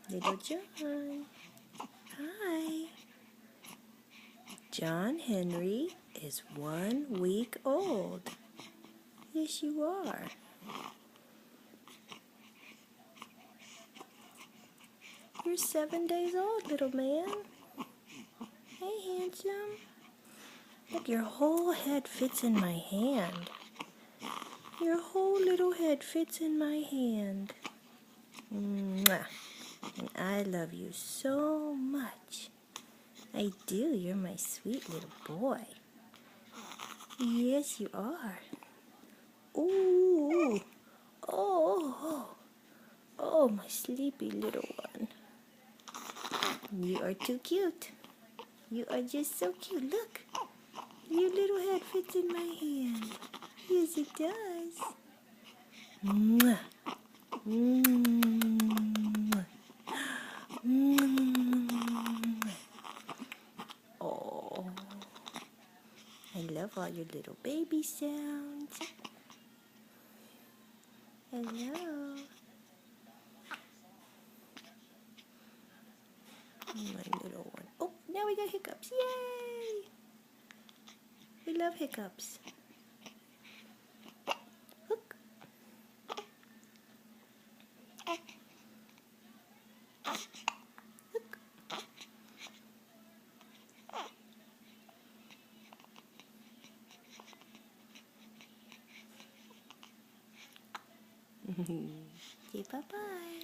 Little John. Hi. John Henry is 1 week old. Yes, you are. You're 7 days old, little man. Hey, handsome. Look, your whole head fits in my hand. Your whole little head fits in my hand. Mwah. And I love you so much. I do. You're my sweet little boy. Yes, you are. Ooh. Oh. Oh, my sleepy little one. You are too cute. You are just so cute. Look. Your little head fits in my hand. Yes, it does. Mwah. Mwah. Mwah. Oh. I love all your little baby sounds. Hello. My little one. Oh, now we got hiccups. Yay! We love hiccups. Look. Say bye-bye.